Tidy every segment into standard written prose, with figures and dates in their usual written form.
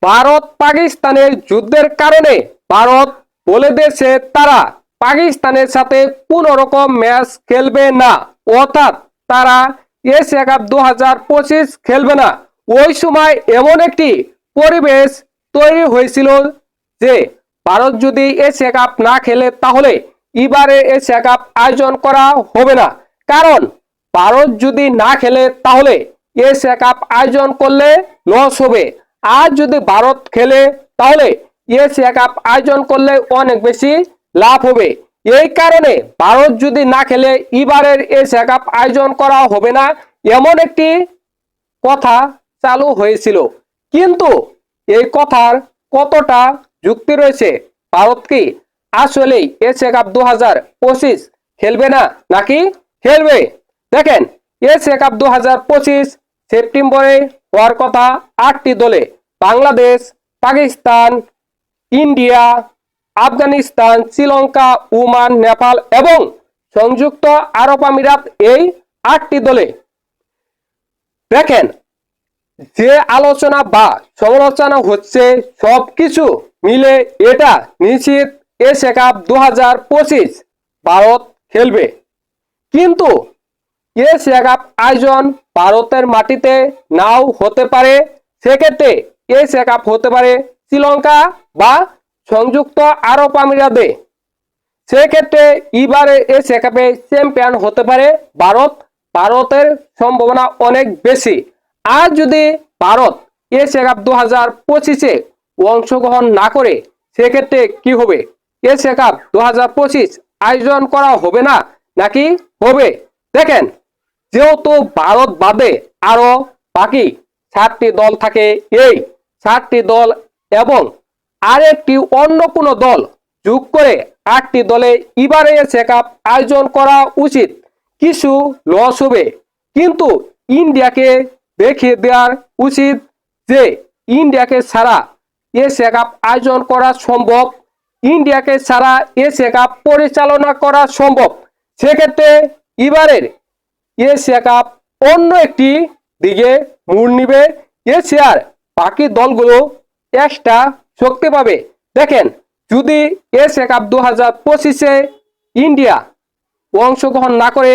ভারত পাকিস্তানের যুদ্ধের কারণে ভারত বলে দিয়েছে তারা পাকিস্তানের সাথে কোনো রকম ম্যাচ খেলবে না, অর্থাৎ তারা এশিয়া কাপ 2025 খেলবে না। ওই সময় এমন একটি পরিবেশ তৈরি হয়েছিল যে ভারত যদি এশিয়া কাপ না খেলে তাহলে এবারে এশিয়া কাপ আয়োজন করা হবে না। কারণ ভারত যদি না খেলে তাহলে এশিয়া কাপ আয়োজন করলে লস হবে, আর যদি ভারত খেলে তাহলে এশিয়া কাপ আয়োজন করলে অনেক বেশি লাভ হবে। এই কারণে ভারত যদি না খেলে এবারের এশিয়া কাপ আয়োজন করা হবে না, এমন একটি কথা চালু হয়েছিল। কিন্তু এই কথার কতটা যুক্তি রয়েছে? ভারত কি আসলেই এশিয়া কাপ 2025 খেলবে না নাকি খেলবে? দেখেন, এশিয়া কাপ 2025 সেপ্টেম্বরে হওয়ার কথা 8টি দলে। বাংলাদেশ, পাকিস্তান, ইন্ডিয়া, আফগানিস্তান, শ্রীলঙ্কা, ওমান, নেপাল এবং সংযুক্ত আরব আমিরাত, এই 8টি দলে। দেখেন, যে আলোচনা বা সমালোচনা হচ্ছে সবকিছু মিলে এটা নিশ্চিত এশিয়া কাপ 2025 ভারত খেলবে। কিন্তু এশিয়া কাপ আয়োজন ভারতের মাটিতে নাও হতে পারে। সেক্ষেত্রে এশিয়া কাপ হতে পারে শ্রীলঙ্কা বা সংযুক্ত আরব আমিরাতে। সেক্ষেত্রে এবারে এশিয়া কাপে চ্যাম্পিয়ন হতে পারে ভারত। ভারতের সম্ভাবনা অনেক বেশি। আর যদি ভারত এশিয়া কাপ 2025-এ অংশগ্রহণ না করে সেক্ষেত্রে কি হবে? এশিয়া কাপ 2025 আয়োজন করা হবে না নাকি হবে? দেখেন, যেহেতু ভারত বাদে আরো বাকি 7টি দল থাকে, এই 7টি দল এবং আরেকটি অন্য কোনো দল যোগ করে 8টি দলে এবারে এশিয়া কাপ আয়োজন করা উচিত। কিছু লস হবে, কিন্তু ইন্ডিয়াকে দেখিয়ে দেওয়ার উচিত যে ইন্ডিয়াকে ছাড়া এশিয়া কাপ আয়োজন করা সম্ভব, ইন্ডিয়াকে ছাড়া এশিয়া কাপ পরিচালনা করা সম্ভব। সেক্ষেত্রে এবারের এশিয়া কাপ অন্য একটি দিকে মোড় নিবে। এশিয়ার বাকি দলগুলো এক্সট্রা শক্তি পাবে। দেখেন, যদি এশিয়া কাপ 2025-এ ইন্ডিয়া অংশগ্রহণ না করে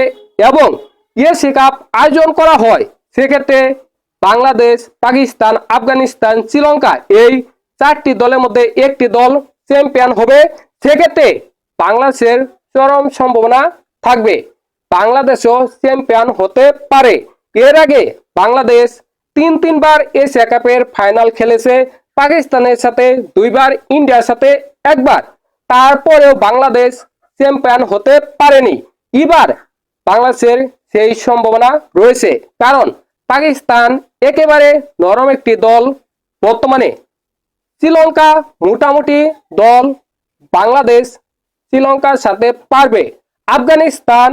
এবং এশিয়া কাপ আয়োজন করা হয় সেক্ষেত্রে বাংলাদেশ, পাকিস্তান, আফগানিস্তান, শ্রীলঙ্কা, এই 4টি দলের মধ্যে একটি দল চ্যাম্পিয়ন হবে। সেক্ষেত্রে বাংলাদেশের চরম সম্ভাবনা থাকবে, বাংলাদেশও চ্যাম্পিয়ন হতে পারে। এর আগে বাংলাদেশ তিনবার এশিয়া কাপের ফাইনাল খেলেছে, পাকিস্তানের সাথে 2বার, ইন্ডিয়ার সাথে 1বার। তারপরেও বাংলাদেশ চ্যাম্পিয়ন হতে পারেনি। এবার বাংলাদেশের সেই সম্ভাবনা রয়েছে, কারণ পাকিস্তান একেবারে নরম একটি দল বর্তমানে। শ্রীলঙ্কা মোটামুটি দল, বাংলাদেশ শ্রীলঙ্কার সাথে পারবে। আফগানিস্তান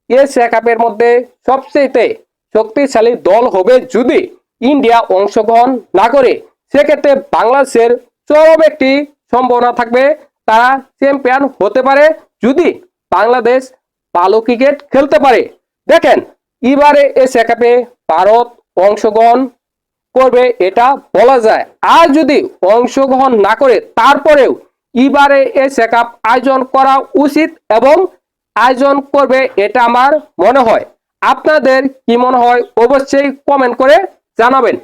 এশিয়া কাপের মধ্যে সবচেয়ে শক্তিশালী দল হবে যদি ইন্ডিয়া অংশগ্রহণ না করে। সেক্ষেত্রে বাংলাদেশের চরম একটি সম্ভাবনা থাকবে, তারা চ্যাম্পিয়ন হতে পারে যদি বাংলাদেশ ভালো ক্রিকেট খেলতে পারে। দেখেন, এবারে এশিয়া কাপে ভারত অংশগ্রহণ করবে এটা বলা যায়। আর যদি অংশগ্রহণ না করে তারপরেও এবারে এশিয়া কাপ আয়োজন করা উচিত এবং আয়োজন করবে এটা আমার মনে হয়। আপনাদের কি মনে হয় অবশ্যই কমেন্ট করে জানাবেন।